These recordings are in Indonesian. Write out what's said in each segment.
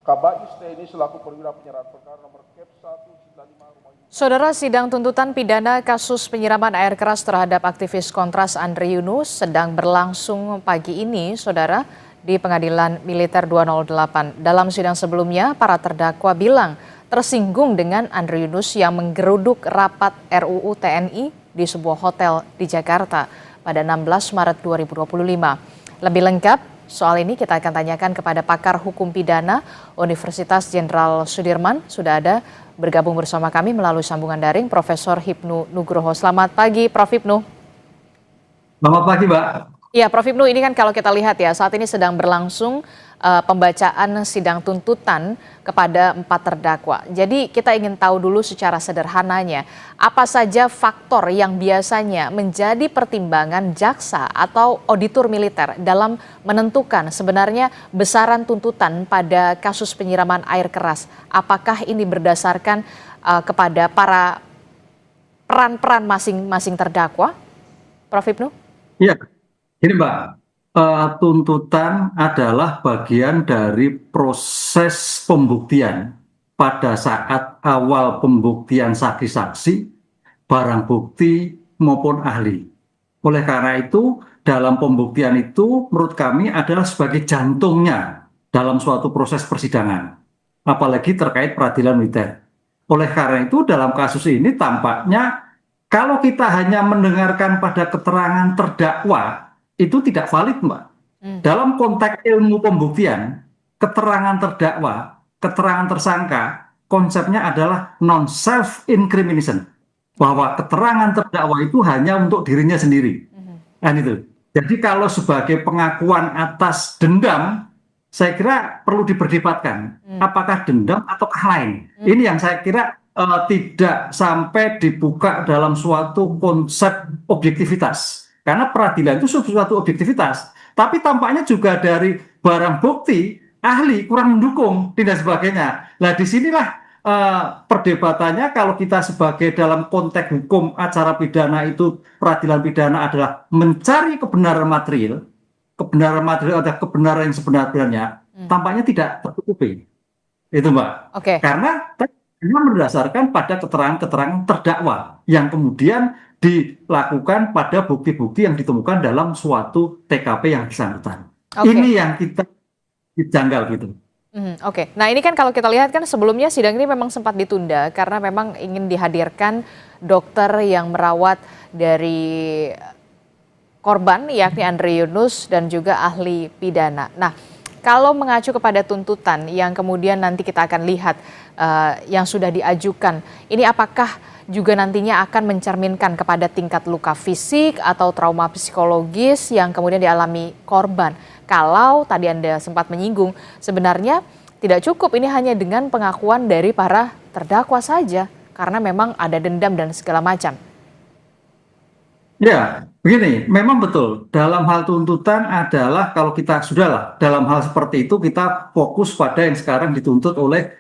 Kabais TNI selaku perwira penyerahan perkara nomor KEP 195 Rumah. Saudara, sidang tuntutan pidana kasus penyiraman air keras terhadap aktivis Kontras Andre Yunus sedang berlangsung pagi ini, Saudara, di Pengadilan Militer 208. Dalam sidang sebelumnya, para terdakwa bilang tersinggung dengan Andre Yunus yang menggeruduk rapat RUU TNI di sebuah hotel di Jakarta pada 16 Maret 2025. Lebih lengkap soal ini kita akan tanyakan kepada pakar hukum pidana Universitas Jenderal Sudirman. Sudah ada bergabung bersama kami melalui sambungan daring Profesor Hipnu Nugroho. Selamat pagi Prof. Hipnu. Selamat pagi, Mbak. Iya, Prof. Hipnu, ini kan kalau kita lihat ya, saat ini sedang berlangsung pembacaan sidang tuntutan kepada 4 terdakwa. Jadi kita ingin tahu dulu secara sederhananya, apa saja faktor yang biasanya menjadi pertimbangan jaksa atau auditor militer dalam menentukan sebenarnya besaran tuntutan pada kasus penyiraman air keras. Apakah ini berdasarkan kepada para peran-peran masing-masing terdakwa? Prof. Hipnu? Iya, ini Mbak. Tuntutan adalah bagian dari proses pembuktian pada saat awal pembuktian saksi-saksi, barang bukti maupun ahli. Oleh karena itu, dalam pembuktian itu menurut kami adalah sebagai jantungnya dalam suatu proses persidangan, apalagi terkait peradilan militer. Oleh karena itu, dalam kasus ini tampaknya kalau kita hanya mendengarkan pada keterangan terdakwa, itu tidak valid, Mbak. Dalam konteks ilmu pembuktian, keterangan terdakwa, keterangan tersangka, konsepnya adalah non-self-incrimination. Bahwa keterangan terdakwa itu hanya untuk dirinya sendiri. Dan itu. Jadi kalau sebagai pengakuan atas dendam, saya kira perlu diperdebatkan. Apakah dendam ataukah lain? Ini yang saya kira tidak sampai dibuka dalam suatu konsep objektivitas. Karena peradilan itu suatu objektivitas. Tapi tampaknya juga dari barang bukti, ahli kurang mendukung, dan sebagainya. Nah disinilah perdebatannya kalau kita sebagai dalam konteks hukum acara pidana itu, peradilan pidana adalah mencari kebenaran material adalah kebenaran yang sebenarnya, tampaknya tidak tertutupi. Itu Mbak. Oke. Karena berdasarkan pada keterangan-keterangan terdakwa yang kemudian dilakukan pada bukti-bukti yang ditemukan dalam suatu TKP yang bersangkutan. Ini yang kita janggal gitu. Oke. Nah ini kan kalau kita lihat kan sebelumnya sidang ini memang sempat ditunda karena memang ingin dihadirkan dokter yang merawat dari korban yakni Andre Yunus dan juga ahli pidana. Nah kalau mengacu kepada tuntutan yang kemudian nanti kita akan lihat yang sudah diajukan, ini apakah juga nantinya akan mencerminkan kepada tingkat luka fisik atau trauma psikologis yang kemudian dialami korban? Kalau tadi Anda sempat menyinggung, sebenarnya tidak cukup ini hanya dengan pengakuan dari para terdakwa saja, karena memang ada dendam dan segala macam. Ya, begini, memang betul. Dalam hal tuntutan adalah kalau kita sudahlah dalam hal seperti itu kita fokus pada yang sekarang dituntut oleh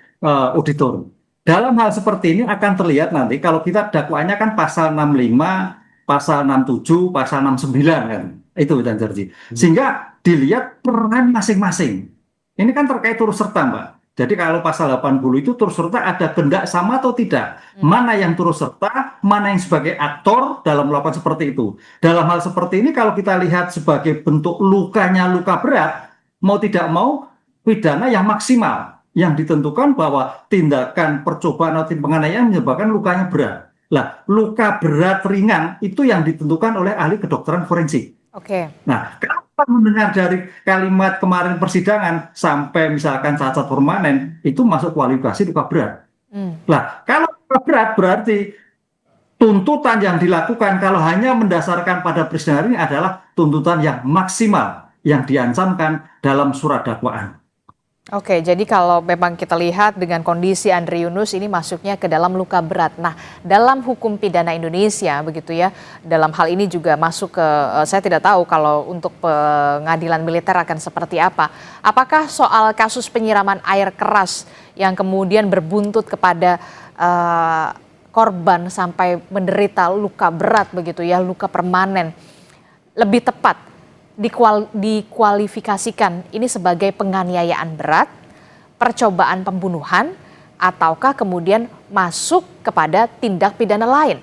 auditor. Dalam hal seperti ini akan terlihat nanti kalau kita dakwaannya kan pasal 65, pasal 67, pasal 69 kan. Itu dan Jarji. Sehingga dilihat peran masing-masing. Ini kan terkait turut serta, Mbak. Jadi kalau pasal 80 itu turut serta ada kehendak sama atau tidak. Mana yang turut serta, mana yang sebagai aktor dalam melakukan seperti itu. Dalam hal seperti ini kalau kita lihat sebagai bentuk lukanya luka berat, mau tidak mau pidana yang maksimal. Yang ditentukan bahwa tindakan percobaan atau penganiayaan menyebabkan lukanya berat. Lah, luka berat ringan itu yang ditentukan oleh ahli kedokteran forensik. Oke. Nah, kalau kita mendengar dari kalimat kemarin persidangan sampai misalkan cacat permanen itu masuk kualifikasi luka berat. Lah, kalau luka berat berarti tuntutan yang dilakukan kalau hanya mendasarkan pada persidangan ini adalah tuntutan yang maksimal yang diancamkan dalam surat dakwaan. Oke, jadi kalau memang kita lihat dengan kondisi Andre Yunus ini masuknya ke dalam luka berat. Nah, dalam hukum pidana Indonesia begitu ya, dalam hal ini juga masuk ke, saya tidak tahu kalau untuk pengadilan militer akan seperti apa. Apakah soal kasus penyiraman air keras yang kemudian berbuntut kepada korban sampai menderita luka berat begitu ya, luka permanen, lebih tepat dikualifikasikan ini sebagai penganiayaan berat, percobaan pembunuhan ataukah kemudian masuk kepada tindak pidana lain?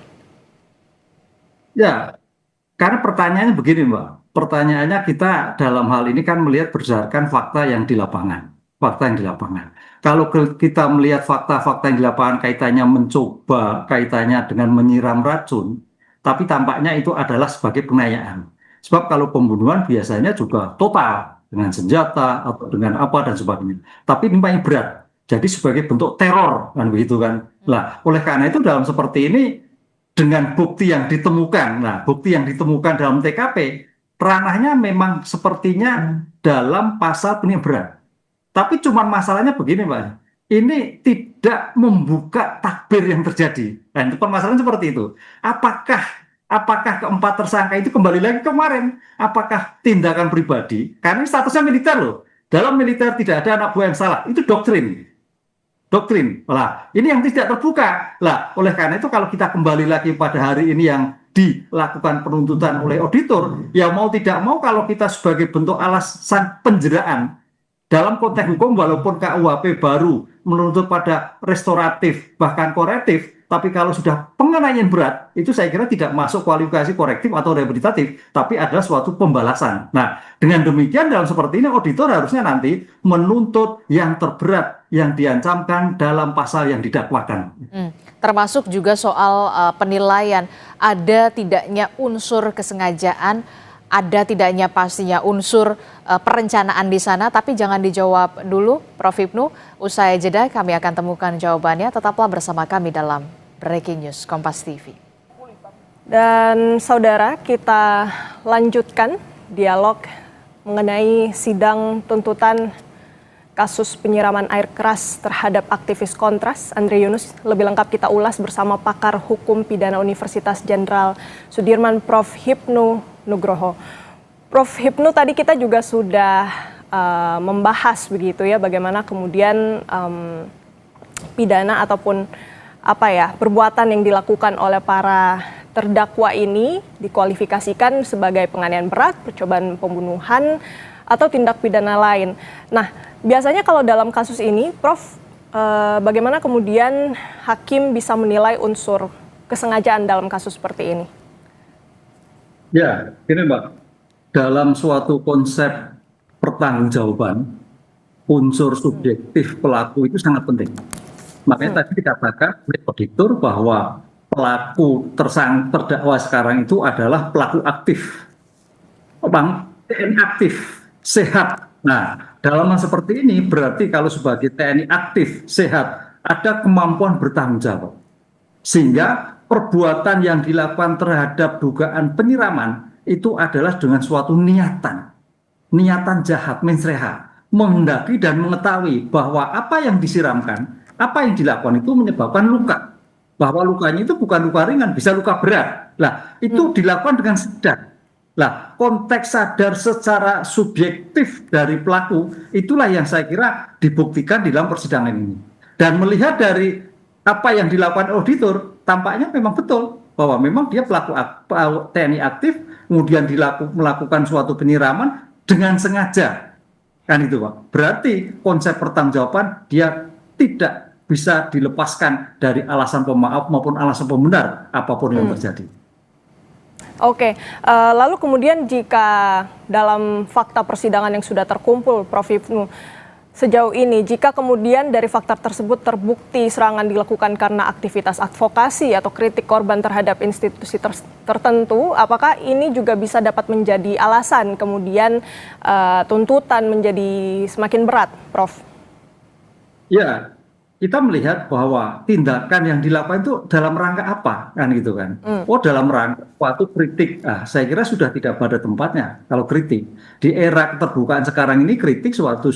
Ya, karena pertanyaannya begini, Mbak. Pertanyaannya kita dalam hal ini kan melihat berdasarkan fakta yang di lapangan. Fakta yang di lapangan. Kalau kita melihat fakta-fakta yang di lapangan kaitannya mencoba, kaitannya dengan menyiram racun, tapi tampaknya itu adalah sebagai penganiayaan. Sebab kalau pembunuhan biasanya juga total dengan senjata atau dengan apa dan sebagainya. Tapi ini paling berat. Jadi sebagai bentuk teror kan begitu kan. Nah, oleh karena itu dalam seperti ini dengan bukti yang ditemukan. Nah, bukti yang ditemukan dalam TKP, ranahnya memang sepertinya dalam pasal penyeberangan. Tapi cuma masalahnya begini, Pak. Ini tidak membuka takbir yang terjadi. Dan itu permasalahan seperti itu. Apakah keempat tersangka itu kembali lagi kemarin? Apakah tindakan pribadi? Karena ini statusnya militer loh. Dalam militer tidak ada anak buah yang salah. Itu doktrin. Lah, ini yang tidak terbuka. Lah, oleh karena itu kalau kita kembali lagi pada hari ini yang dilakukan penuntutan oleh auditor, ya mau tidak mau kalau kita sebagai bentuk alasan penjeraan dalam konteks hukum walaupun KUHP baru menuntut pada restoratif bahkan korektif, tapi kalau sudah penganiayaan berat itu saya kira tidak masuk kualifikasi korektif atau rehabilitatif, tapi adalah suatu pembalasan. Nah, dengan demikian dalam seperti ini auditor harusnya nanti menuntut yang terberat yang diancamkan dalam pasal yang didakwakan. Termasuk juga soal penilaian, ada tidaknya unsur kesengajaan, ada tidaknya pastinya unsur perencanaan di sana, tapi jangan dijawab dulu Prof. Hipnu. Usai jeda kami akan temukan jawabannya, tetaplah bersama kami dalam Breaking News Kompas TV. Dan saudara, kita lanjutkan dialog mengenai sidang tuntutan kasus penyiraman air keras terhadap aktivis Kontras, Andre Yunus. Lebih lengkap kita ulas bersama pakar hukum pidana Universitas Jenderal Sudirman, Prof. Hipnu Nugroho. Prof. Hipnu, tadi kita juga sudah membahas begitu ya, bagaimana kemudian pidana ataupun perbuatan yang dilakukan oleh para terdakwa ini dikualifikasikan sebagai penganiayaan berat, percobaan pembunuhan, atau tindak pidana lain. Nah, biasanya kalau dalam kasus ini, Prof, bagaimana kemudian hakim bisa menilai unsur kesengajaan dalam kasus seperti ini? Ya, gini Mbak, dalam suatu konsep pertanggungjawaban, unsur subjektif pelaku itu sangat penting. Makanya tadi dikatakan oleh auditor bahwa pelaku terdakwa sekarang itu adalah pelaku aktif. TNI aktif, sehat. Nah, dalam hal seperti ini berarti kalau sebagai TNI aktif, sehat, ada kemampuan bertanggung jawab. Sehingga perbuatan yang dilakukan terhadap dugaan penyiraman itu adalah dengan suatu niatan jahat, mensreha, menghendaki dan mengetahui bahwa apa yang disiramkan, apa yang dilakukan itu menyebabkan luka. Bahwa lukanya itu bukan luka ringan, bisa luka berat. Nah, itu dilakukan dengan sadar. Nah, konteks sadar secara subjektif dari pelaku itulah yang saya kira dibuktikan di dalam persidangan ini. Dan melihat dari apa yang dilakukan auditor, tampaknya memang betul bahwa memang dia pelaku TNI aktif, kemudian melakukan suatu penyiraman dengan sengaja. Kan itu, Pak. Berarti konsep pertanggungjawaban dia tidak bisa dilepaskan dari alasan pemaaf maupun alasan pembenar apapun yang terjadi. Oke, lalu kemudian jika dalam fakta persidangan yang sudah terkumpul, Prof. Hipnu, sejauh ini jika kemudian dari fakta tersebut terbukti serangan dilakukan karena aktivitas advokasi atau kritik korban terhadap institusi tertentu, apakah ini juga bisa dapat menjadi alasan kemudian tuntutan menjadi semakin berat, Prof? Ya, kita melihat bahwa tindakan yang dilakukan itu dalam rangka apa, kan gitu kan? Oh, dalam rangka suatu kritik. Saya kira sudah tidak pada tempatnya kalau kritik. Di era keterbukaan sekarang ini kritik suatu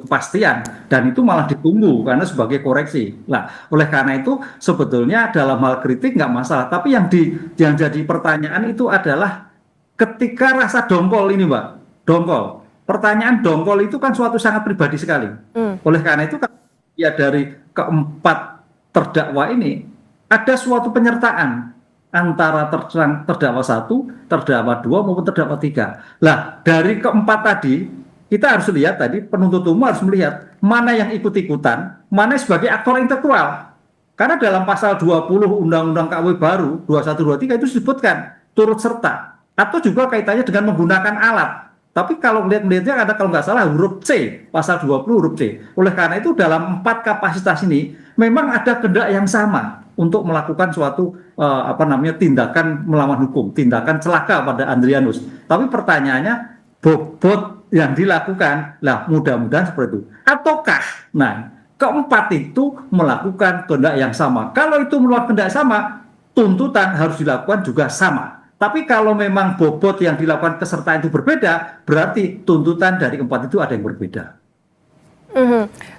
kepastian dan itu malah ditunggu karena sebagai koreksi. Nah, oleh karena itu sebetulnya dalam hal kritik nggak masalah. Tapi yang jadi pertanyaan itu adalah ketika rasa dongkol ini, Mbak, dongkol. Pertanyaan dongkol itu kan suatu sangat pribadi sekali. Oleh karena itu ya dari keempat terdakwa ini ada suatu penyertaan antara terdakwa 1, terdakwa 2 maupun terdakwa 3. Lah dari keempat tadi kita harus lihat tadi, penuntut umum harus melihat mana yang ikut-ikutan, mana sebagai aktor intelektual. Karena dalam pasal 20 Undang-Undang KUH baru 2123 itu disebutkan turut serta atau juga kaitannya dengan menggunakan alat. Tapi kalau melihatnya ada kalau nggak salah huruf C, pasal 20 huruf C. Oleh karena itu dalam 4 kapasitas ini memang ada kehendak yang sama untuk melakukan suatu tindakan melawan hukum, tindakan celaka pada Adrianus. Tapi pertanyaannya bobot yang dilakukan, lah mudah-mudahan seperti itu. Ataukah, keempat itu melakukan kehendak yang sama. Kalau itu melakukan kehendak sama, tuntutan harus dilakukan juga sama. Tapi kalau memang bobot yang dilakukan kesertaan itu berbeda, berarti tuntutan dari empat itu ada yang berbeda.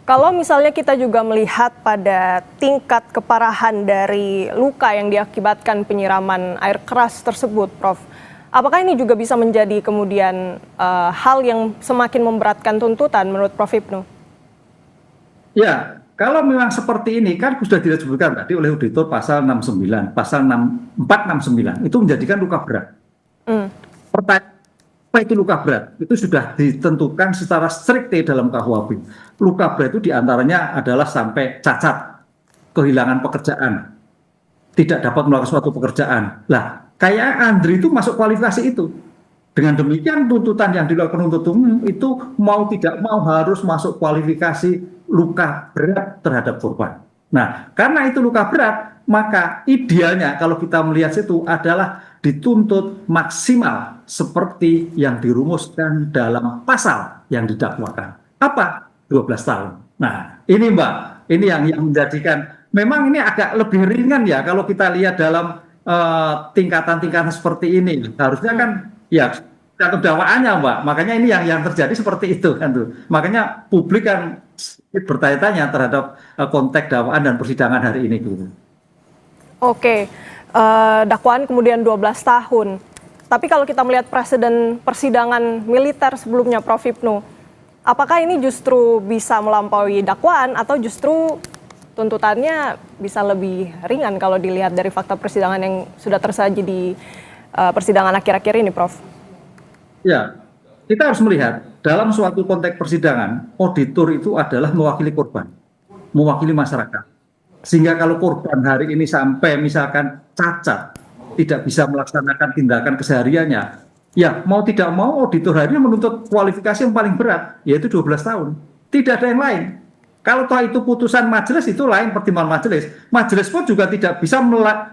Kalau misalnya kita juga melihat pada tingkat keparahan dari luka yang diakibatkan penyiraman air keras tersebut, Prof, apakah ini juga bisa menjadi kemudian hal yang semakin memberatkan tuntutan menurut Prof Hipnu? Ya, kalau memang seperti ini kan sudah disebutkan tadi oleh auditor pasal 69, pasal 469 itu menjadikan luka berat. Pertanyaan apa itu luka berat? Itu sudah ditentukan secara strikte dalam KUHP. Luka berat itu diantaranya adalah sampai cacat, kehilangan pekerjaan, tidak dapat melakukan suatu pekerjaan. Lah, kayak Andri itu masuk kualifikasi itu. Dengan demikian tuntutan yang dilakukan penuntut umum itu mau tidak mau harus masuk kualifikasi luka berat terhadap korban. Nah, karena itu luka berat, maka idealnya kalau kita melihat situ adalah dituntut maksimal seperti yang dirumuskan dalam pasal yang didakwakan. Apa? 12 tahun. Nah, ini Mbak, ini yang menjadikan memang ini agak lebih ringan ya kalau kita lihat dalam tingkatan-tingkatan seperti ini. Harusnya kan ya dakwaannya Mbak, makanya ini yang terjadi seperti itu kan tuh. Makanya publik kan bertanya-tanya terhadap konteks dakwaan dan persidangan hari ini gitu. Oke, dakwaan kemudian 12 tahun. Tapi kalau kita melihat presiden persidangan militer sebelumnya, Prof Hipnu, apakah ini justru bisa melampaui dakwaan atau justru tuntutannya bisa lebih ringan kalau dilihat dari fakta persidangan yang sudah tersaji di persidangan akhir-akhir ini, Prof? Ya, kita harus melihat dalam suatu konteks persidangan, auditor itu adalah mewakili korban, mewakili masyarakat. Sehingga kalau korban hari ini sampai misalkan cacat, tidak bisa melaksanakan tindakan kesehariannya, ya mau tidak mau auditor hari ini menuntut kualifikasi yang paling berat, yaitu 12 tahun. Tidak ada yang lain. Kalau toh itu putusan majelis itu lain pertimbangan majelis. Majelis pun juga tidak bisa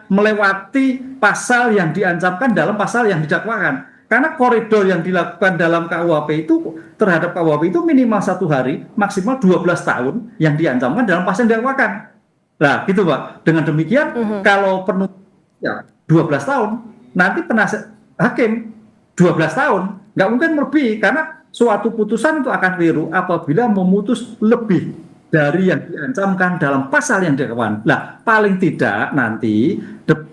melewati pasal yang diancamkan dalam pasal yang didakwakan. Karena koridor yang dilakukan dalam KUHP itu terhadap KUHP itu minimal 1 hari, maksimal 12 tahun yang diancamkan dalam pasal yang didakwakan. Nah, gitu Pak. Dengan demikian, kalau penuntut ya 12 tahun, nanti penasihat hakim 12 tahun, nggak mungkin lebih karena suatu putusan itu akan keliru apabila memutus lebih dari yang diancamkan dalam pasal yang didakwakan. Nah, paling tidak nanti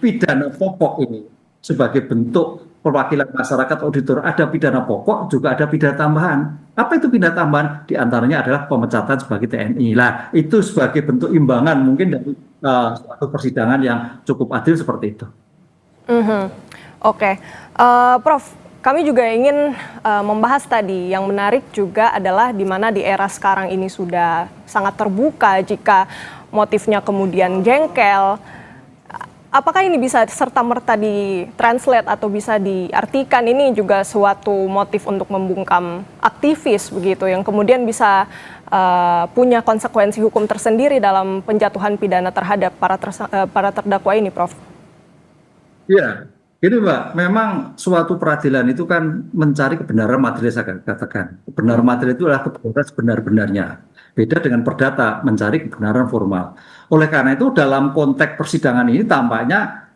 pidana pokok ini sebagai bentuk perwakilan masyarakat auditor ada pidana pokok, juga ada pidana tambahan. Apa itu pidana tambahan? Di antaranya adalah pemecatan sebagai TNI. Lah, itu sebagai bentuk imbangan mungkin dari suatu persidangan yang cukup adil seperti itu. Oke. Prof, kami juga ingin membahas tadi yang menarik juga adalah di mana di era sekarang ini sudah sangat terbuka jika motifnya kemudian jengkel. Apakah ini bisa serta-merta ditranslate atau bisa diartikan ini juga suatu motif untuk membungkam aktivis begitu yang kemudian bisa punya konsekuensi hukum tersendiri dalam penjatuhan pidana terhadap para terdakwa ini, Prof? Ya, ini Mbak, memang suatu peradilan itu kan mencari kebenaran material, saya katakan. Kebenaran material itu adalah kebenaran sebenar-benarnya. Beda dengan perdata, mencari kebenaran formal. Oleh karena itu dalam konteks persidangan ini tampaknya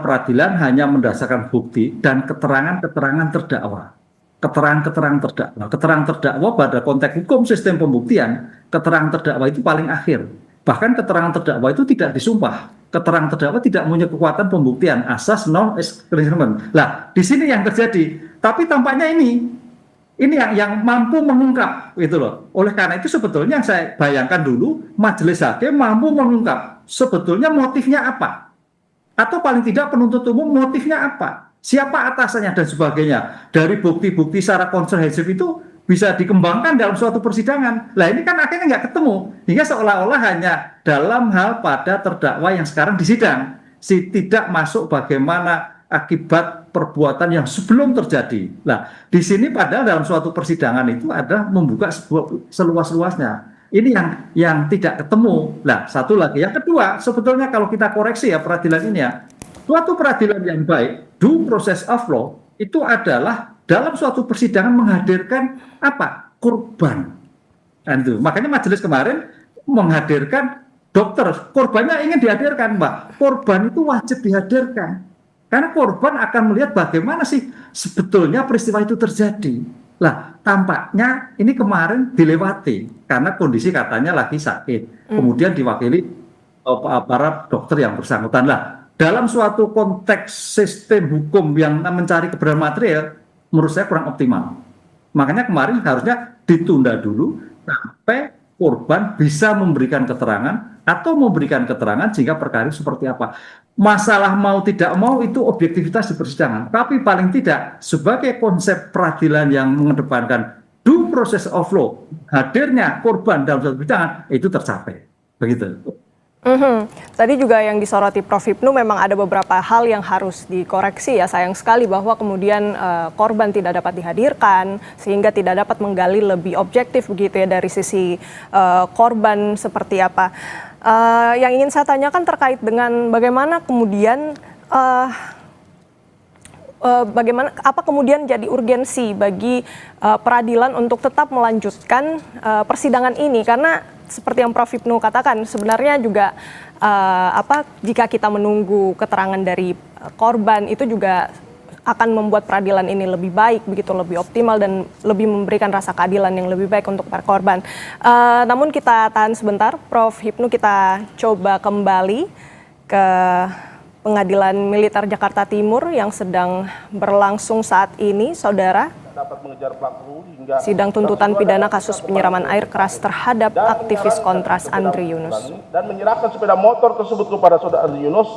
peradilan hanya mendasarkan bukti dan keterangan-keterangan terdakwa. Keterangan-keterangan terdakwa. Keterangan terdakwa pada konteks hukum sistem pembuktian, keterangan terdakwa itu paling akhir. Bahkan keterangan terdakwa itu tidak disumpah. Keterangan terdakwa tidak punya kekuatan pembuktian, asas non exclusion. Lah, di sini yang terjadi. Tapi tampaknya ini yang mampu mengungkap gitu loh. Oleh karena itu sebetulnya yang saya bayangkan dulu majelis hakim mampu mengungkap sebetulnya motifnya apa, atau paling tidak penuntut umum motifnya apa, siapa atasannya dan sebagainya. Dari bukti-bukti secara komprehensif itu bisa dikembangkan dalam suatu persidangan. Lah ini kan akhirnya nggak ketemu, hingga seolah-olah hanya dalam hal pada terdakwa yang sekarang di sidang, si tidak masuk bagaimana akibat perbuatan yang sebelum terjadi. Nah, di sini padahal dalam suatu persidangan itu ada membuka seluas-luasnya. Ini yang tidak ketemu. Nah, satu lagi. Yang kedua, sebetulnya kalau kita koreksi ya peradilan ini ya, suatu peradilan yang baik, due process of law, itu adalah dalam suatu persidangan menghadirkan apa? Korban. Dan itu. Makanya majelis kemarin menghadirkan dokter. Korbannya ingin dihadirkan, Mbak. Korban itu wajib dihadirkan. Karena korban akan melihat bagaimana sih sebetulnya peristiwa itu terjadi. Lah, tampaknya ini kemarin dilewati karena kondisi katanya lagi sakit. Kemudian diwakili para dokter yang bersangkutan. Lah, dalam suatu konteks sistem hukum yang mencari kebenaran material, menurut saya kurang optimal. Makanya kemarin harusnya ditunda dulu sampai korban bisa memberikan keterangan atau memberikan keterangan sehingga perkara seperti apa. Masalah mau tidak mau itu objektivitas di persidangan. Tapi paling tidak sebagai konsep peradilan yang mengedepankan due process of law, hadirnya korban dalam satu persidangan itu tercapai. Begitu. Tadi juga yang disoroti Prof. Hipnu memang ada beberapa hal yang harus dikoreksi ya, sayang sekali bahwa kemudian korban tidak dapat dihadirkan sehingga tidak dapat menggali lebih objektif begitu ya dari sisi korban seperti apa. Yang ingin saya tanyakan terkait dengan bagaimana kemudian apa kemudian jadi urgensi bagi peradilan untuk tetap melanjutkan persidangan ini, karena seperti yang Prof. Hipnu katakan sebenarnya juga jika kita menunggu keterangan dari korban itu juga akan membuat peradilan ini lebih baik begitu, lebih optimal dan lebih memberikan rasa keadilan yang lebih baik untuk para korban. Namun kita tahan sebentar, Prof. Hipnu, kita coba kembali ke Pengadilan Militer Jakarta Timur yang sedang berlangsung saat ini, saudara. Dapat mengejar pelaku hingga Sidang tuntutan pidana kasus penyiraman air keras terhadap aktivis Kontras Andri Yunus. Dan menyerahkan sepeda motor tersebut kepada saudara Andri Yunus.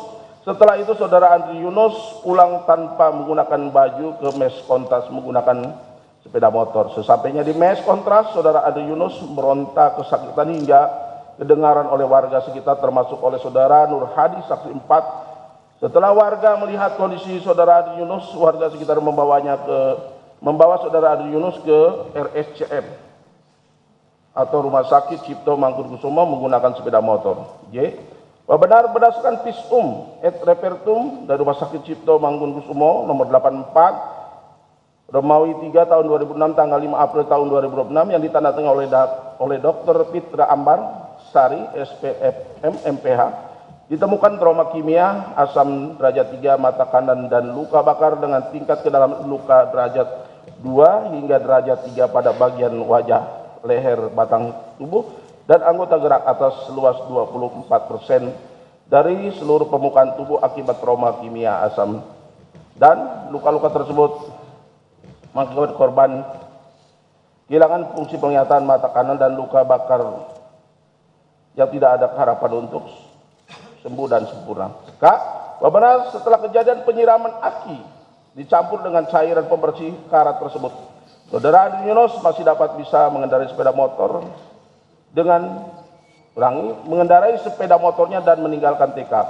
Setelah itu saudara Andri Yunus pulang tanpa menggunakan baju ke mes Kontras menggunakan sepeda motor. Sesampainya di mes Kontras, saudara Andri Yunus meronta kesakitan hingga kedengaran oleh warga sekitar termasuk oleh saudara Nur Hadi saksi 4. Setelah warga melihat kondisi saudara Andri Yunus, warga sekitar membawa saudara Andri Yunus ke RSCM atau Rumah Sakit Cipto Mangunkusumo menggunakan sepeda motor. J. Benar berdasarkan Visum et Repertum dari Rumah Sakit Cipto Mangunkusumo nomor 84 Romawi 3 tahun 2006 tanggal 5 April tahun 2026 yang ditandatangani oleh Dr. Fitra Ambar Sari SPFM MPH. Ditemukan trauma kimia, asam derajat 3 mata kanan dan luka bakar dengan tingkat ke dalam luka derajat 2 hingga derajat 3 pada bagian wajah, leher, batang tubuh, dan anggota gerak atas seluas 24% dari seluruh permukaan tubuh akibat trauma kimia asam. Dan luka-luka tersebut mengakibatkan korban kehilangan fungsi penglihatan mata kanan dan luka bakar yang tidak ada harapan untuk sembuh dan sempurna. Kak, benar setelah kejadian penyiraman aki dicampur dengan cairan pembersih karat tersebut, saudara Andri Yunus masih dapat bisa mengendarai sepeda motor dengan mengendarai sepeda motornya dan meninggalkan TKP.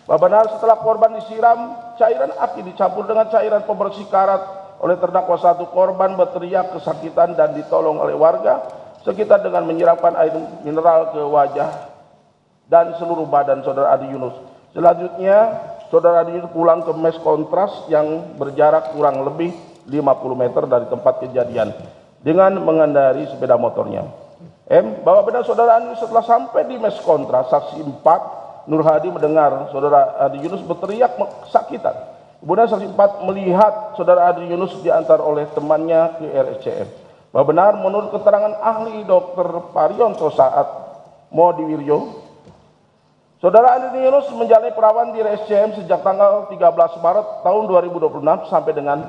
Benar setelah korban disiram cairan aki dicampur dengan cairan pembersih karat oleh terdakwa satu, korban berteriak kesakitan dan ditolong oleh warga sekitar dengan menyiramkan air mineral ke wajah dan seluruh badan saudara Andri Yunus. Selanjutnya, saudara Andri Yunus pulang ke mes Kontras yang berjarak kurang lebih 50 meter dari tempat kejadian dengan mengendarai sepeda motornya. Bahwa benar saudara Andri setelah sampai di mes Kontras, saksi 4 Nur Hadi mendengar saudara Andri Yunus berteriak kesakitan. Kemudian saksi 4 melihat saudara Andri Yunus diantar oleh temannya ke RSCM. Bahwa benar menurut keterangan ahli Dr. Parionto saat Modiwiryo, saudara Andri Yunus menjalani perawatan di RSCM sejak tanggal 13 Maret tahun 2026 sampai dengan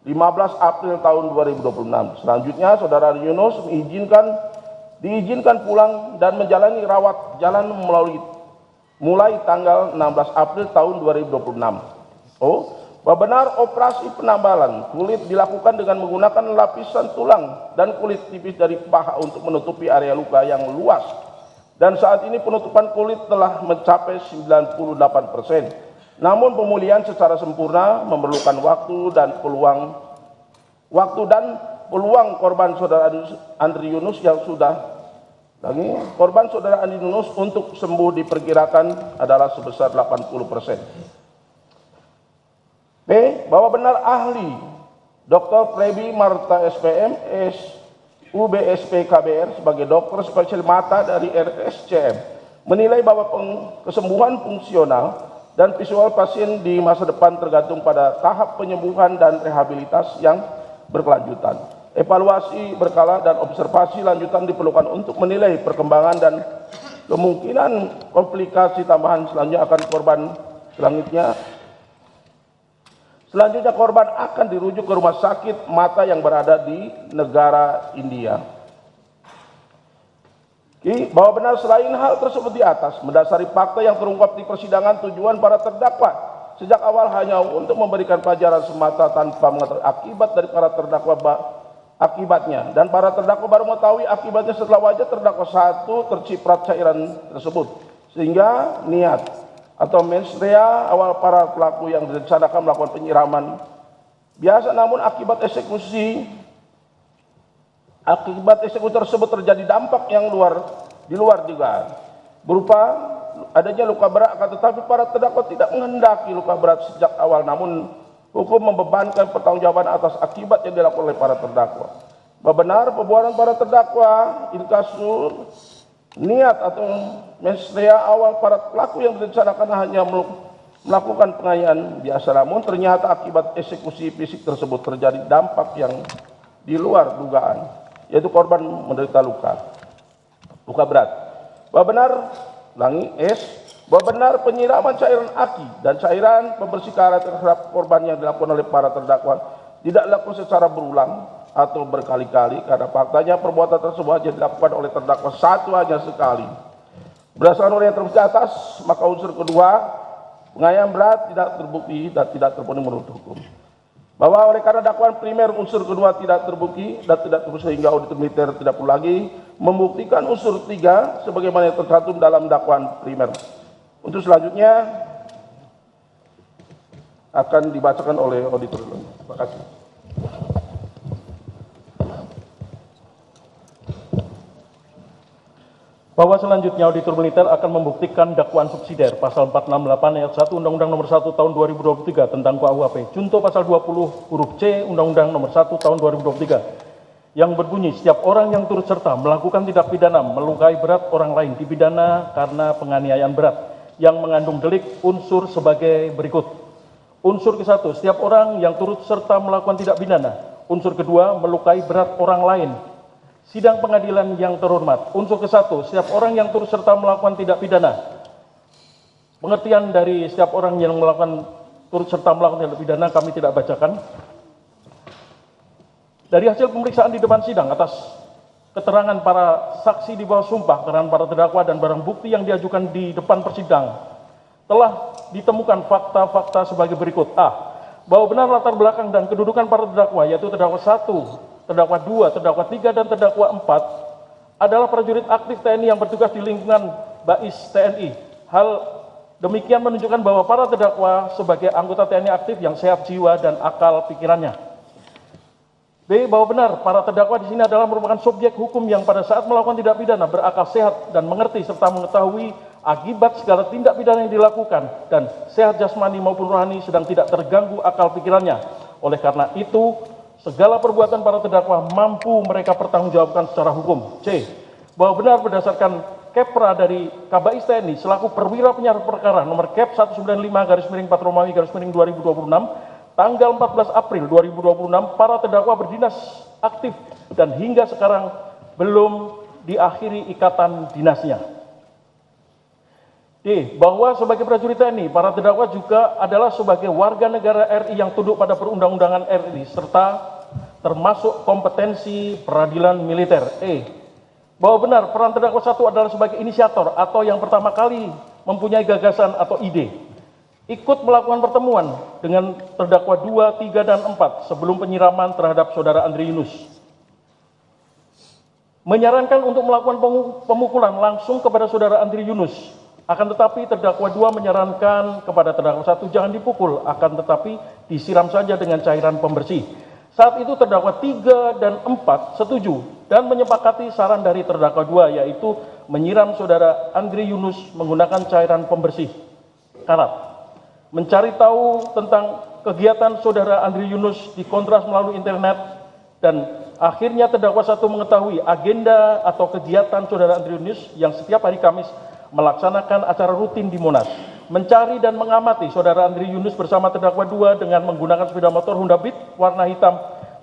15 April tahun 2026. Selanjutnya, saudara Andri Yunus diizinkan pulang dan menjalani rawat jalan mulai tanggal 16 April tahun 2026. Bahwa benar operasi penambalan kulit dilakukan dengan menggunakan lapisan tulang dan kulit tipis dari paha untuk menutupi area luka yang luas. Dan saat ini penutupan kulit telah mencapai 98%. Namun pemulihan secara sempurna memerlukan waktu dan peluang korban saudara Andri Yunus yang sudah korban saudara Andri Yunus untuk sembuh diperkirakan adalah sebesar 80%. B. Bahwa benar ahli Dr. Prebi Marta SPM, UBSP KBR sebagai dokter spesialis mata dari RSCM menilai bahwa kesembuhan fungsional dan visual pasien di masa depan tergantung pada tahap penyembuhan dan rehabilitas yang berkelanjutan. Evaluasi berkala dan observasi lanjutan diperlukan untuk menilai perkembangan dan kemungkinan komplikasi tambahan selanjutnya akan korban Selanjutnya korban akan dirujuk ke rumah sakit mata yang berada di negara India. Bahwa benar selain hal tersebut di atas, mendasari fakta yang terungkap di persidangan, tujuan para terdakwa sejak awal hanya untuk memberikan pelajaran semata tanpa mengetahui akibat dari para terdakwa akibatnya. Dan para terdakwa baru mengetahui akibatnya setelah wajah terdakwa satu terciprat cairan tersebut. Sehingga niat atau mens rea awal para pelaku yang direncanakan melakukan penyiraman biasa, namun akibat eksekusi tersebut terjadi dampak yang di luar dugaan berupa adanya luka berat, akan tetapi para terdakwa tidak menghendaki luka berat sejak awal, namun hukum membebankan pertanggungjawaban atas akibat yang dilakukan oleh para terdakwa. Benar perbuatan para terdakwa inkasu niat atau mensrea awal para pelaku yang direncanakan hanya melakukan penganiayaan biasa, namun ternyata akibat eksekusi fisik tersebut terjadi dampak yang di luar dugaan, yaitu korban menderita luka berat. Bahwa benar penyiraman cairan aki dan cairan pembersih karat terhadap korban yang dilakukan oleh para terdakwa tidak dilakukan secara berulang atau berkali-kali, karena faktanya perbuatan tersebut hanya dilakukan oleh terdakwa satu hanya sekali. Berdasarkan oleh yang terbukti atas, maka unsur kedua penganiayaan berat tidak terbukti dan tidak terpenuhi menurut hukum. Bahwa oleh karena dakwaan primer unsur kedua tidak terbukti dan tidak terbukti, sehingga auditor militer tidak perlu lagi membuktikan unsur tiga sebagaimana yang tercantum dalam dakwaan primer. Untuk selanjutnya akan dibacakan oleh auditor. Terima kasih. Bahwa selanjutnya auditor militer akan membuktikan dakwaan subsidiar pasal 468 ayat 1 Undang-Undang Nomor 1 Tahun 2023 tentang KUHP, junto pasal 20 huruf C Undang-Undang Nomor 1 Tahun 2023 yang berbunyi setiap orang yang turut serta melakukan tindak pidana melukai berat orang lain dipidana karena penganiayaan berat yang mengandung delik unsur sebagai berikut. Unsur ke-1, setiap orang yang turut serta melakukan tindak pidana. Unsur kedua, melukai berat orang lain. Sidang pengadilan yang terhormat, unsur ke-1, setiap orang yang turut serta melakukan tindak pidana. Pengertian dari setiap orang yang turut serta melakukan tindak pidana kami tidak bacakan. Dari hasil pemeriksaan di depan sidang atas keterangan para saksi di bawah sumpah, keterangan para terdakwa dan barang bukti yang diajukan di depan persidang, telah ditemukan fakta-fakta sebagai berikut. A. Bahwa benar latar belakang dan kedudukan para terdakwa, yaitu terdakwa 1, terdakwa 2, terdakwa 3, dan terdakwa 4 adalah prajurit aktif TNI yang bertugas di lingkungan BAIS TNI. Hal demikian menunjukkan bahwa para terdakwa sebagai anggota TNI aktif yang sehat jiwa dan akal pikirannya. B. Bahwa benar para terdakwa di sini adalah merupakan subjek hukum yang pada saat melakukan tindak pidana berakal sehat dan mengerti serta mengetahui akibat segala tindak pidana yang dilakukan dan sehat jasmani maupun rohani sedang tidak terganggu akal pikirannya. Oleh karena itu, segala perbuatan para terdakwa mampu mereka pertanggungjawabkan secara hukum. C. Bahwa benar berdasarkan Kepra dari KBAIS TNI selaku perwira penyadap perkara nomor Kep 195/4 Romawi /2026 tanggal 14 April 2026 para terdakwa berdinas aktif dan hingga sekarang belum diakhiri ikatan dinasnya. D. Bahwa sebagai prajurit TNI, para terdakwa juga adalah sebagai warga negara RI yang tunduk pada perundang-undangan RI serta termasuk kompetensi peradilan militer. E. Bahwa benar peran terdakwa 1 adalah sebagai inisiator atau yang pertama kali mempunyai gagasan atau ide ikut melakukan pertemuan dengan terdakwa 2, 3, dan 4 sebelum penyiraman terhadap saudara Andri Yunus. Menyarankan untuk melakukan pemukulan langsung kepada saudara Andri Yunus. Akan tetapi terdakwa 2 menyarankan kepada terdakwa 1 jangan dipukul, akan tetapi disiram saja dengan cairan pembersih. Saat itu terdakwa 3 dan 4 setuju dan menyepakati saran dari terdakwa 2, yaitu menyiram saudara Andri Yunus menggunakan cairan pembersih karat. Mencari tahu tentang kegiatan saudara Andri Yunus di Kontras melalui internet, dan akhirnya terdakwa 1 mengetahui agenda atau kegiatan saudara Andri Yunus yang setiap hari Kamis melaksanakan acara rutin di Monas. Mencari dan mengamati saudara Andri Yunus bersama terdakwa 2 dengan menggunakan sepeda motor Honda Beat warna hitam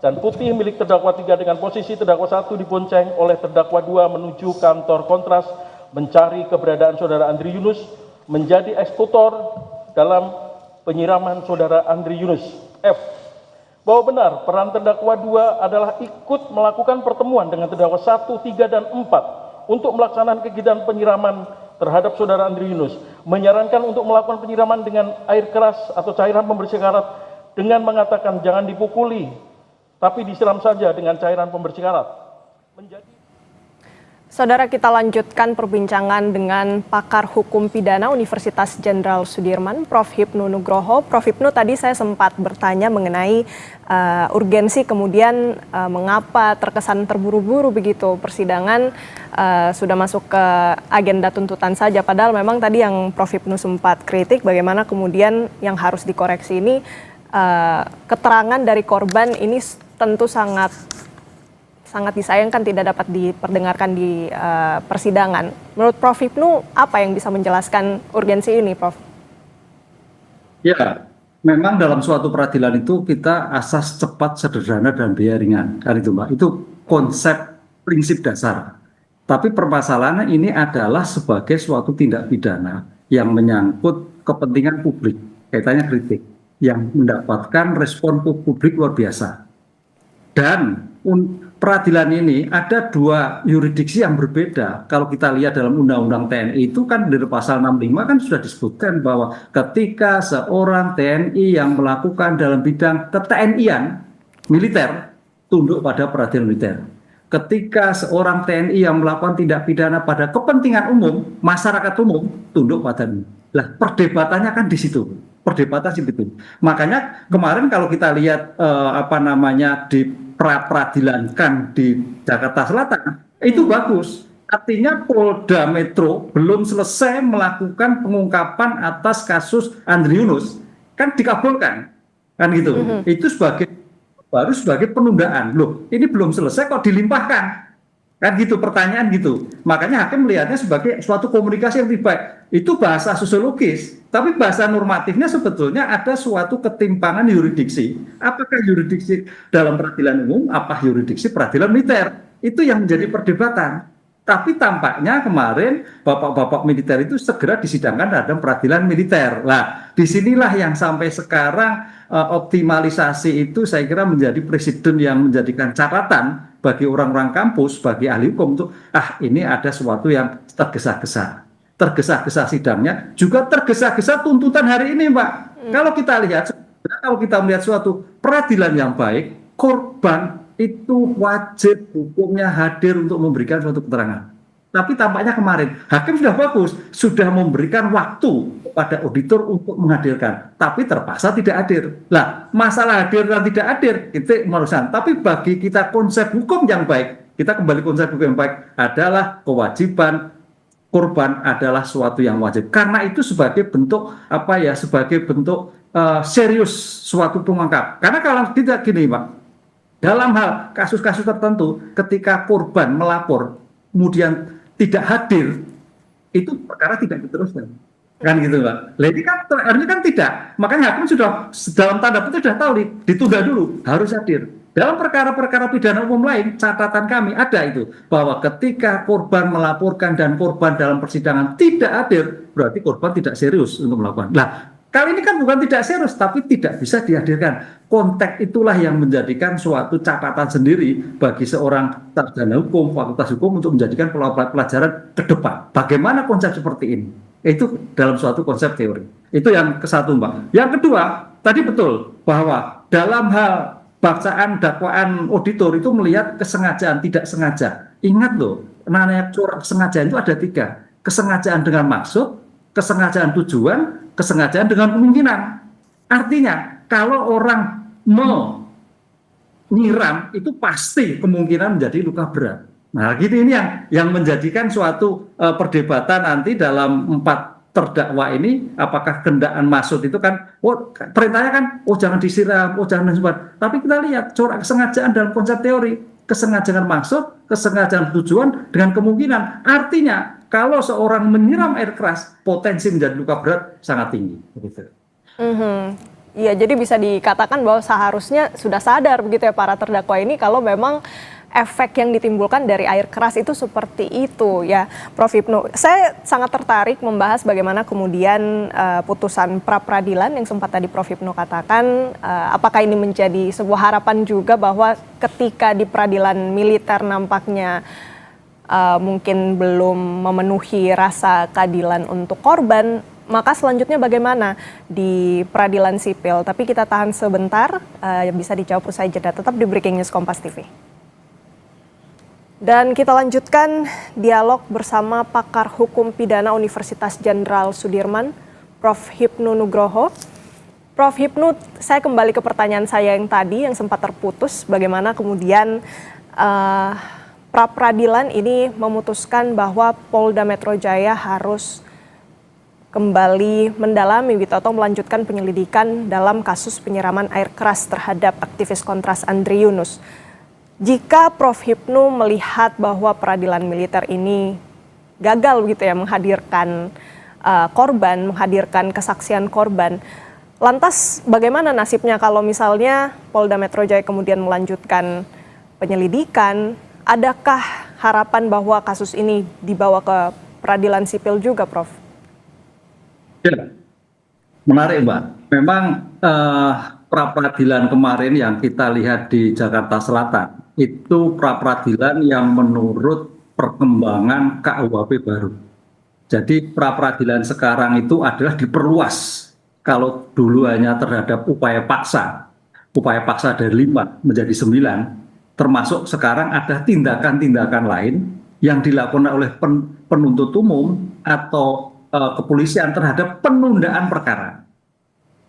dan putih milik terdakwa 3 dengan posisi terdakwa 1 dibonceng oleh terdakwa 2 menuju kantor Kontras, mencari keberadaan saudara Andri Yunus, menjadi eksekutor dalam penyiraman saudara Andri Yunus. F. Bahwa benar peran terdakwa 2 adalah ikut melakukan pertemuan dengan terdakwa 1, 3, dan 4 untuk melaksanakan kegiatan penyiraman terhadap saudara Andri Yunus, menyarankan untuk melakukan penyiraman dengan air keras atau cairan pembersih karat dengan mengatakan jangan dipukuli, tapi disiram saja dengan cairan pembersih karat. Saudara, kita lanjutkan perbincangan dengan pakar hukum pidana Universitas Jenderal Sudirman, Prof. Hipnu Nugroho. Prof. Hipnu, tadi saya sempat bertanya mengenai urgensi, kemudian mengapa terkesan terburu-buru begitu persidangan, sudah masuk ke agenda tuntutan saja. Padahal memang tadi yang Prof. Hipnu sempat kritik bagaimana kemudian yang harus dikoreksi ini keterangan dari korban ini tentu sangat disayangkan tidak dapat diperdengarkan di persidangan. Menurut Prof. Hipnu, apa yang bisa menjelaskan urgensi ini, Prof? Ya, memang dalam suatu peradilan itu kita asas cepat, sederhana, dan biaya ringan. Kan itu, Mbak. Itu konsep prinsip dasar. Tapi permasalahannya ini adalah sebagai suatu tindak pidana yang menyangkut kepentingan publik, kaitannya kritik, yang mendapatkan respon publik luar biasa. Dan peradilan ini ada 2 yurisdiksi yang berbeda. Kalau kita lihat dalam Undang-Undang TNI itu kan dari pasal 65 kan sudah disebutkan bahwa ketika seorang TNI yang melakukan dalam bidang ke-TNI-an militer tunduk pada peradilan militer. Ketika seorang TNI yang melakukan tindak pidana pada kepentingan umum, masyarakat umum tunduk pada ini. Lah, perdebatannya kan di situ. Perdebatan seperti itu. Makanya kemarin kalau kita lihat di peradilankan di Jakarta Selatan itu bagus. Artinya Polda Metro belum selesai melakukan pengungkapan atas kasus Andri Yunus, kan dikabulkan, kan gitu. Itu baru sebagai penundaan. Loh, ini belum selesai kok dilimpahkan. Kan gitu pertanyaan gitu. Makanya hakim melihatnya sebagai suatu komunikasi yang lebih baik. Itu bahasa sosiologis, tapi bahasa normatifnya sebetulnya ada suatu ketimpangan yurisdiksi. Apakah yurisdiksi dalam peradilan umum, apa yurisdiksi peradilan militer? Itu yang menjadi perdebatan. Tapi tampaknya kemarin bapak-bapak militer itu segera disidangkan dalam peradilan militer. Nah, disinilah yang sampai sekarang optimalisasi itu saya kira menjadi presiden yang menjadikan catatan bagi orang-orang kampus, bagi ahli hukum untuk ini ada sesuatu yang tergesa-gesa. Tergesa-gesa sidangnya, juga tergesa-gesa tuntutan hari ini, Mbak. Kalau kita melihat suatu peradilan yang baik, korban itu wajib hukumnya hadir untuk memberikan suatu keterangan. Tapi tampaknya kemarin hakim sudah bagus, sudah memberikan waktu kepada auditor untuk menghadirkan, tapi terpaksa tidak hadir. Lah, masalah hadir dan tidak hadir itu urusan. Tapi bagi kita konsep hukum yang baik, kita kembali konsep hukum yang baik adalah kewajiban korban adalah suatu yang wajib. Karena itu sebagai bentuk sebagai bentuk serius suatu pengungkap. Karena kalau tidak gini, Pak. Dalam hal kasus-kasus tertentu, ketika korban melapor, kemudian tidak hadir, itu perkara tidak diteruskan. Kan gitu, Pak. Ini kan tidak. Makanya hakim sudah dalam tanda petik sudah tahu ditunda dulu, harus hadir. Dalam perkara-perkara pidana umum lain, catatan kami ada itu, bahwa ketika korban melaporkan dan korban dalam persidangan tidak hadir, berarti korban tidak serius untuk melakukan. Nah, kali ini kan bukan tidak serius, tapi tidak bisa dihadirkan. Konteks itulah yang menjadikan suatu catatan sendiri bagi seorang sarjana hukum, fakultas hukum untuk menjadikan pelajaran ke depan. Bagaimana konsep seperti ini? Itu dalam suatu konsep teori. Itu yang ke satu, Mbak. Yang kedua, tadi betul bahwa dalam hal bacaan dakwaan auditor itu melihat kesengajaan, tidak sengaja. Ingat loh, namanya corak kesengajaan itu ada 3. Kesengajaan dengan maksud, kesengajaan tujuan, kesengajaan dengan kemungkinan. Artinya, kalau orang menyiram itu pasti kemungkinan menjadi luka berat. Nah, gini ini yang menjadikan suatu perdebatan nanti dalam 4 terdakwa ini, apakah kendaan maksud itu kan, perintahnya kan, jangan disiram, jangan sempat. Tapi kita lihat corak kesengajaan dalam konsep teori, kesengajaan maksud, kesengajaan tujuan dengan kemungkinan. Artinya, kalau seorang menyiram air keras, potensi menjadi luka berat sangat tinggi. Begitu. Iya, jadi bisa dikatakan bahwa seharusnya sudah sadar begitu ya para terdakwa ini kalau memang efek yang ditimbulkan dari air keras itu seperti itu ya, Prof. Hipnu. Saya sangat tertarik membahas bagaimana kemudian putusan pra-peradilan yang sempat tadi Prof. Hipnu katakan, apakah ini menjadi sebuah harapan juga bahwa ketika di peradilan militer nampaknya mungkin belum memenuhi rasa keadilan untuk korban, maka selanjutnya bagaimana di peradilan sipil. Tapi kita tahan sebentar, bisa dijawab usai jeda. Tetap di Breaking News Kompas TV. Dan kita lanjutkan dialog bersama pakar hukum pidana Universitas Jenderal Sudirman, Prof. Hipnu Nugroho. Prof. Hipnu, saya kembali ke pertanyaan saya yang tadi yang sempat terputus, bagaimana kemudian pra-peradilan ini memutuskan bahwa Polda Metro Jaya harus kembali mendalami atau melanjutkan penyelidikan dalam kasus penyiraman air keras terhadap aktivis Kontras Andri Yunus. Jika Prof. Hipnu melihat bahwa peradilan militer ini gagal begitu ya menghadirkan korban, menghadirkan kesaksian korban, lantas bagaimana nasibnya kalau misalnya Polda Metro Jaya kemudian melanjutkan penyelidikan? Adakah harapan bahwa kasus ini dibawa ke peradilan sipil juga, Prof? Ya, menarik, Mbak. Memang pra-peradilan kemarin yang kita lihat di Jakarta Selatan itu pra-peradilan yang menurut perkembangan KUHP baru. Jadi pra-peradilan sekarang itu adalah diperluas. Kalau dulu hanya terhadap upaya paksa dari 5 menjadi 9, termasuk sekarang ada tindakan-tindakan lain yang dilakukan oleh penuntut umum atau kepolisian terhadap penundaan perkara.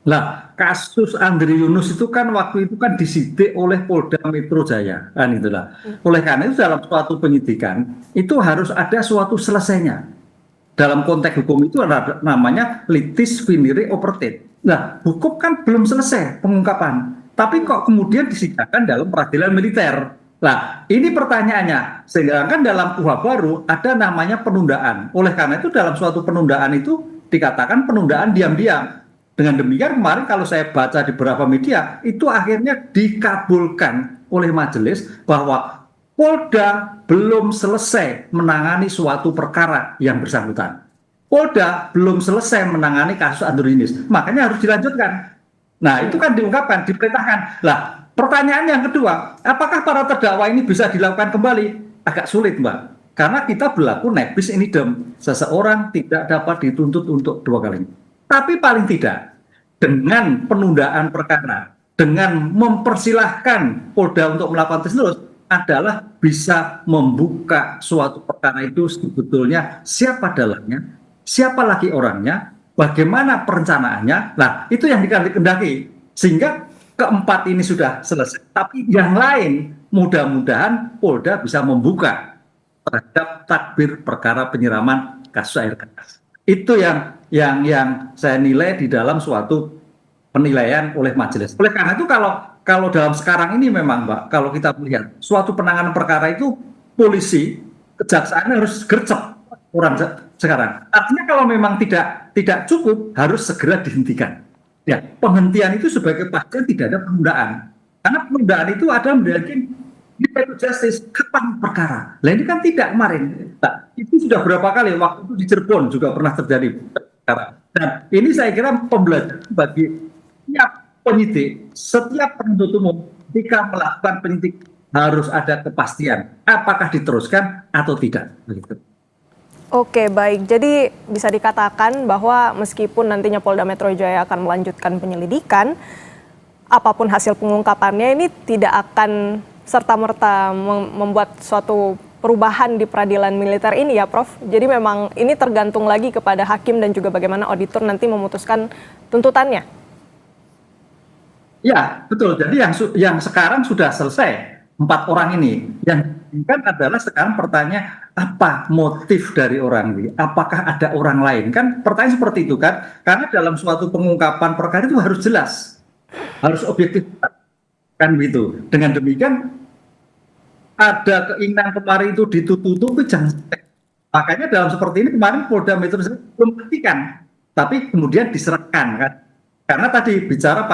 Nah, kasus Andri Yunus itu kan waktu itu kan disidik oleh Polda Metro Jaya, kan itulah. Oleh karena itu dalam suatu penyidikan itu harus ada suatu selesainya. Dalam konteks hukum itu ada namanya litis finire operate. Nah, hukum kan belum selesai pengungkapan, tapi kok kemudian disidangkan dalam peradilan militer. Nah, ini pertanyaannya. Sedangkan dalam KUHP baru ada namanya penundaan. Oleh karena itu dalam suatu penundaan itu dikatakan penundaan diam-diam. Dengan demikian kemarin kalau saya baca di beberapa media itu akhirnya dikabulkan oleh majelis bahwa Polda belum selesai menangani suatu perkara yang bersangkutan. Polda belum selesai menangani kasus Andri Yunus, makanya harus dilanjutkan. Nah, itu kan diungkapkan, diperintahkan. Lah, pertanyaan yang kedua, apakah para terdakwa ini bisa dilakukan kembali? Agak sulit, Mbak. Karena kita berlaku nebis in idem. Seseorang tidak dapat dituntut untuk 2 kali. Tapi paling tidak, dengan penundaan perkara, dengan mempersilahkan Polda untuk melakukan tes terus, adalah bisa membuka suatu perkara itu sebetulnya siapa dalangnya, siapa lagi orangnya, bagaimana perencanaannya. Nah, itu yang dikehendaki. Sehingga keempat ini sudah selesai. Tapi yang lain, mudah-mudahan Polda bisa membuka terhadap takbir perkara penyiraman kasus air keras. Itu yang saya nilai di dalam suatu penilaian oleh majelis. Oleh karena itu kalau dalam sekarang ini memang, Mbak, kalau kita melihat suatu penanganan perkara itu polisi, kejaksaan harus gercep orang sekarang. Artinya kalau memang tidak cukup harus segera dihentikan. Ya, penghentian itu sebagai pasien tidak ada penundaan. Karena penundaan itu ada menjadi justice kapan perkara. Lah ini kan tidak kemarin. Nah, itu sudah berapa kali waktu itu di Cirebon juga pernah terjadi perkara. Dan ini saya kira pembelajaran bagi setiap penyidik, setiap penuntut umum ketika melakukan penyidik harus ada kepastian apakah diteruskan atau tidak. Begitu. Oke, baik. Jadi bisa dikatakan bahwa meskipun nantinya Polda Metro Jaya akan melanjutkan penyelidikan, apapun hasil pengungkapannya ini tidak akan serta-merta membuat suatu perubahan di peradilan militer ini ya, Prof. Jadi memang ini tergantung lagi kepada hakim dan juga bagaimana auditor nanti memutuskan tuntutannya. Ya, betul. Jadi yang sekarang sudah selesai 4 orang ini. Yang kan adalah sekarang pertanyaan apa motif dari orang ini? Apakah ada orang lain? Kan pertanyaan seperti itu kan? Karena dalam suatu pengungkapan perkara itu harus jelas, harus objektif kan gitu. Dengan demikian ada keinginan kemarin itu ditutup-tutupi jangan sampai. Makanya dalam seperti ini kemarin Polda Metro Jaya belum buktikan, tapi kemudian diserahkan kan. Karena tadi bicara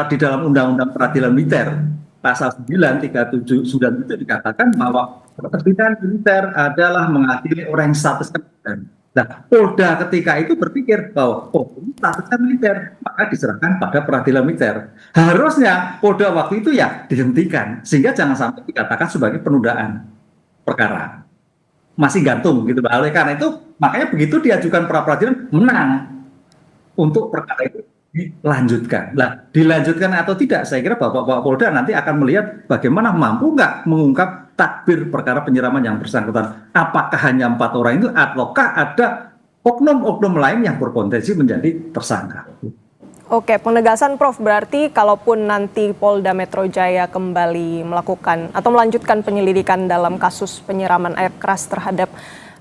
di dalam Undang-Undang Peradilan Militer pasal 937 itu dikatakan bahwa ketertiban militer adalah mengadili orang yang statusnya militer. Nah, Polda ketika itu berpikir bahwa ini statusnya militer, maka diserahkan pada peradilan militer. Harusnya Polda waktu itu ya dihentikan, sehingga jangan sampai dikatakan sebagai penundaan perkara. Masih gantung gitu. Oleh karena itu, makanya begitu diajukan pra peradilan menang. Untuk perkara itu dilanjutkan. Nah, dilanjutkan atau tidak, saya kira Bapak Polda nanti akan melihat bagaimana mampu nggak mengungkap takbir perkara penyiraman yang bersangkutan. Apakah hanya 4 orang itu, ataukah ada oknum-oknum lain yang berpotensi menjadi tersangka. Oke, penegasan Prof, berarti kalaupun nanti Polda Metro Jaya kembali melakukan atau melanjutkan penyelidikan dalam kasus penyiraman air keras terhadap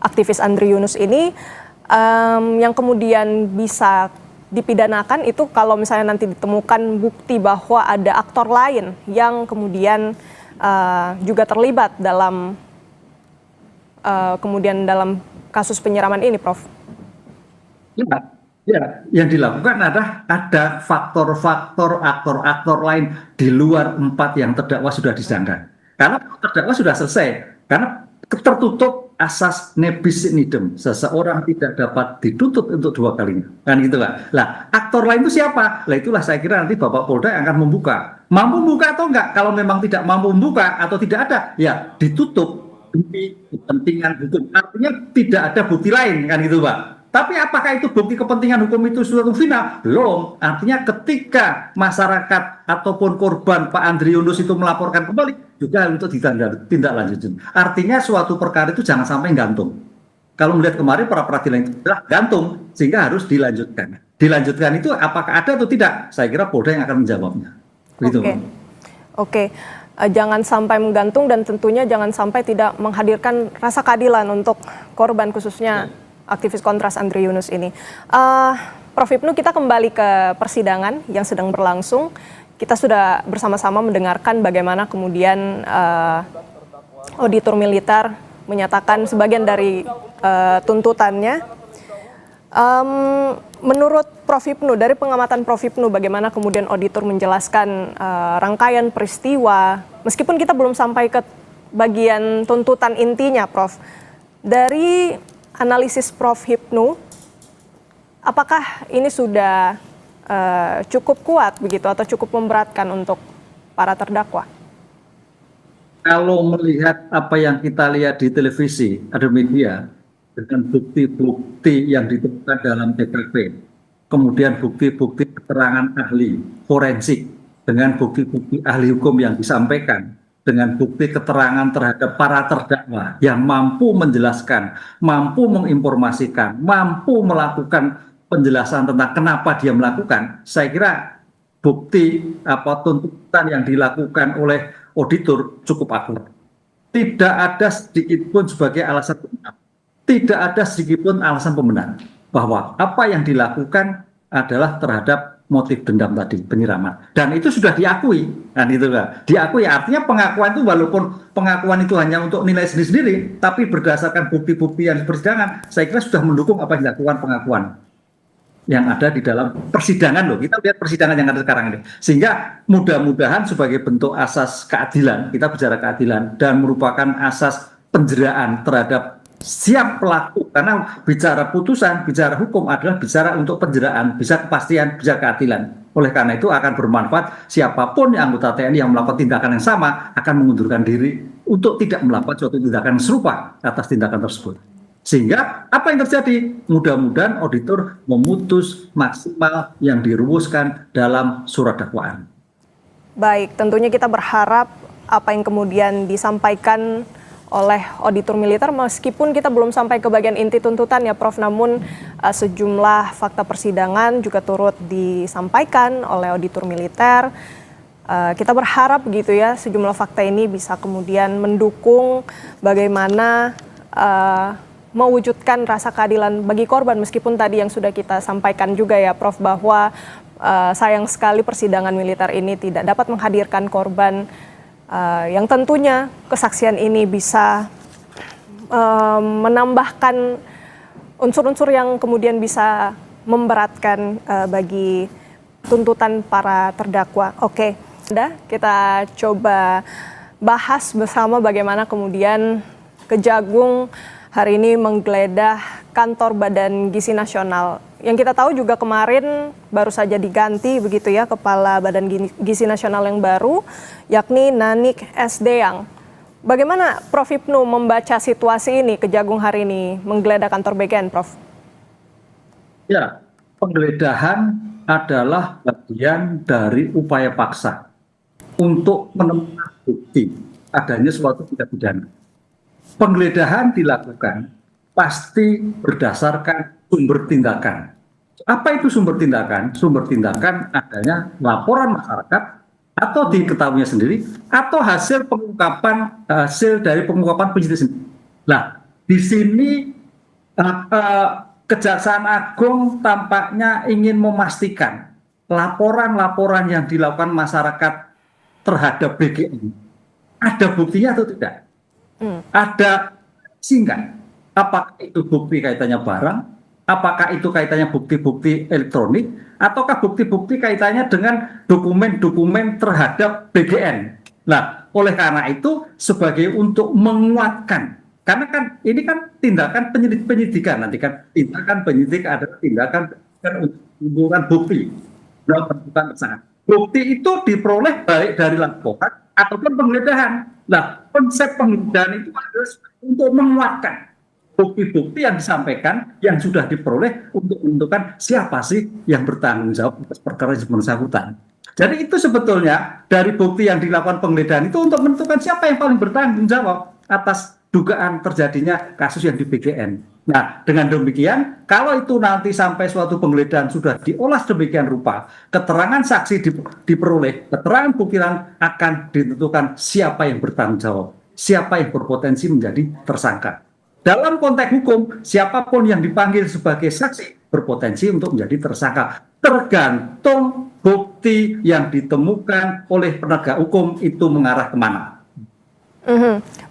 aktivis Andri Yunus ini, yang kemudian bisa dipidanakan itu kalau misalnya nanti ditemukan bukti bahwa ada aktor lain yang kemudian juga terlibat dalam kemudian dalam kasus penyiraman ini, Prof. Ya, yang dilakukan ada faktor-faktor aktor-aktor lain di luar 4 yang terdakwa sudah disidangkan. Karena terdakwa sudah selesai, karena tertutup asas nebis in idem, seseorang tidak dapat dituntut untuk 2 kalinya, kan gitu lah. Lah, aktor lain itu siapa? Lah itulah saya kira nanti Bapak Polda yang akan membuka. Mampu membuka atau enggak? Kalau memang tidak mampu membuka atau tidak ada, ya ditutup demi kepentingan hukum. Artinya tidak ada bukti lain, kan gitu Pak. Tapi apakah itu bukti kepentingan hukum itu suatu final? Belum. Artinya ketika masyarakat ataupun korban Pak Andri Yunus itu melaporkan kembali, juga untuk ditindaklanjutin. Artinya suatu perkara itu jangan sampai gantung. Kalau melihat kemarin para peradilan itu adalah gantung, sehingga harus dilanjutkan. Dilanjutkan itu apakah ada atau tidak? Saya kira Polda yang akan menjawabnya. Begitu. Oke. Jangan sampai menggantung dan tentunya jangan sampai tidak menghadirkan rasa keadilan untuk korban khususnya aktivis kontras Andri Yunus ini. Prof Hipnu, kita kembali ke persidangan yang sedang berlangsung. Kita sudah bersama-sama mendengarkan bagaimana kemudian auditor militer menyatakan sebagian dari tuntutannya. Menurut Prof Hipnu, dari pengamatan Prof Hipnu, bagaimana kemudian auditor menjelaskan rangkaian peristiwa, meskipun kita belum sampai ke bagian tuntutan intinya, Prof. Dari analisis Prof Hipnu, apakah ini sudah cukup kuat begitu atau cukup memberatkan untuk para terdakwa? Kalau melihat apa yang kita lihat di televisi, ada media dengan bukti-bukti yang ditemukan dalam TKP, kemudian bukti-bukti keterangan ahli forensik dengan bukti-bukti ahli hukum yang disampaikan, dengan bukti keterangan terhadap para terdakwa yang mampu menjelaskan, mampu menginformasikan, mampu melakukan penjelasan tentang kenapa dia melakukan, saya kira bukti tuntutan yang dilakukan oleh auditor cukup akurat. Tidak ada sedikit pun sebagai alasan pembenar, tidak ada sedikit pun alasan pembenar bahwa apa yang dilakukan adalah terhadap motif dendam tadi, penyiraman. Dan itu sudah diakui, kan itu kan. Diakui artinya pengakuan itu walaupun pengakuan itu hanya untuk nilai sendiri-sendiri, tapi berdasarkan bukti-bukti yang di persidangan, saya kira sudah mendukung apa yang dilakukan pengakuan yang ada di dalam persidangan loh. Kita lihat persidangan yang ada sekarang ini. Sehingga mudah-mudahan sebagai bentuk asas keadilan, kita bicara keadilan dan merupakan asas penjeraan terhadap siap pelaku, karena bicara putusan, bicara hukum adalah bicara untuk penjeraan, bisa kepastian, bisa keadilan. Oleh karena itu akan bermanfaat siapapun yang anggota TNI yang melakukan tindakan yang sama akan mengundurkan diri untuk tidak melakukan suatu tindakan serupa atas tindakan tersebut. Sehingga apa yang terjadi? Mudah-mudahan auditor memutus maksimal yang dirumuskan dalam surat dakwaan. Baik, tentunya kita berharap apa yang kemudian disampaikan oleh auditor militer, meskipun kita belum sampai ke bagian inti tuntutan ya Prof, namun sejumlah fakta persidangan juga turut disampaikan oleh auditor militer. Kita berharap gitu ya, sejumlah fakta ini bisa kemudian mendukung bagaimana mewujudkan rasa keadilan bagi korban, meskipun tadi yang sudah kita sampaikan juga ya Prof, bahwa sayang sekali persidangan militer ini tidak dapat menghadirkan korban, yang tentunya kesaksian ini bisa menambahkan unsur-unsur yang kemudian bisa memberatkan bagi tuntutan para terdakwa. Oke, kita coba bahas bersama bagaimana kemudian Kejagung hari ini menggeledah kantor Badan Gizi Nasional. Yang kita tahu juga kemarin baru saja diganti begitu ya Kepala Badan Gizi Nasional yang baru, yakni Nanik S. Deyang. Bagaimana Prof Hipnu membaca situasi ini, Kejagung hari ini menggeledah kantor BGN, Prof? Ya, penggeledahan adalah bagian dari upaya paksa untuk menemukan bukti adanya suatu tindak pidana. Penggeledahan dilakukan pasti berdasarkan sumber tindakan. Apa itu sumber tindakan? Sumber tindakan adanya laporan masyarakat atau diketahuinya sendiri atau hasil dari pengungkapan penyidik sendiri. Nah, di sini Kejaksaan Agung tampaknya ingin memastikan laporan-laporan yang dilakukan masyarakat terhadap BGN ada buktinya atau tidak. Ada sehingga apakah itu bukti kaitannya barang, apakah itu kaitannya bukti-bukti elektronik, ataukah bukti-bukti kaitannya dengan dokumen-dokumen terhadap BGN. Nah, oleh karena itu sebagai untuk menguatkan, karena kan ini kan tindakan penyidikan nanti kan, tindakan penyidik adalah tindakan untuk mengumpulkan bukti dalam penentukan tersangka. Bukti itu diperoleh baik dari laporan ataupun penggeledahan. Nah, konsep penggeledahan itu adalah untuk menguatkan bukti-bukti yang disampaikan yang sudah diperoleh untuk menentukan siapa sih yang bertanggung jawab atas perkara yang bersangkutan. Jadi itu sebetulnya dari bukti yang dilakukan penggeledahan itu untuk menentukan siapa yang paling bertanggung jawab atas dugaan terjadinya kasus yang di BGN. Nah, dengan demikian, kalau itu nanti sampai suatu penggeledahan sudah diolah demikian rupa, keterangan saksi diperoleh, keterangan bukti akan ditentukan siapa yang bertanggung jawab, siapa yang berpotensi menjadi tersangka. Dalam konteks hukum, siapapun yang dipanggil sebagai saksi berpotensi untuk menjadi tersangka, tergantung bukti yang ditemukan oleh penegak hukum itu mengarah kemana.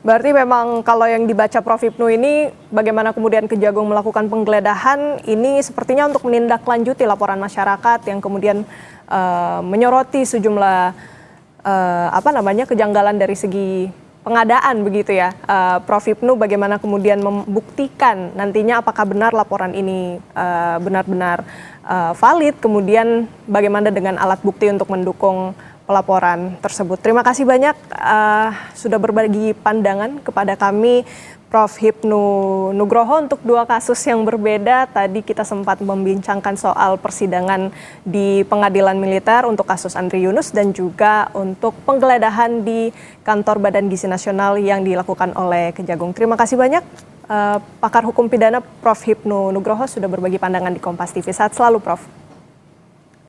Berarti memang kalau yang dibaca Prof Hipnu ini, bagaimana kemudian Kejagung melakukan penggeledahan ini sepertinya untuk menindaklanjuti laporan masyarakat yang kemudian menyoroti sejumlah kejanggalan dari segi pengadaan begitu ya. Prof Hipnu bagaimana kemudian membuktikan nantinya apakah benar laporan ini benar-benar valid, kemudian bagaimana dengan alat bukti untuk mendukung pelaporan tersebut. Terima kasih banyak sudah berbagi pandangan kepada kami Prof Hipnu Nugroho untuk dua kasus yang berbeda. Tadi kita sempat membincangkan soal persidangan di pengadilan militer untuk kasus Andri Yunus dan juga untuk penggeledahan di kantor Badan Gizi Nasional yang dilakukan oleh Kejagung. Terima kasih banyak pakar hukum pidana Prof Hipnu Nugroho sudah berbagi pandangan di Kompas TV. Sehat selalu Prof.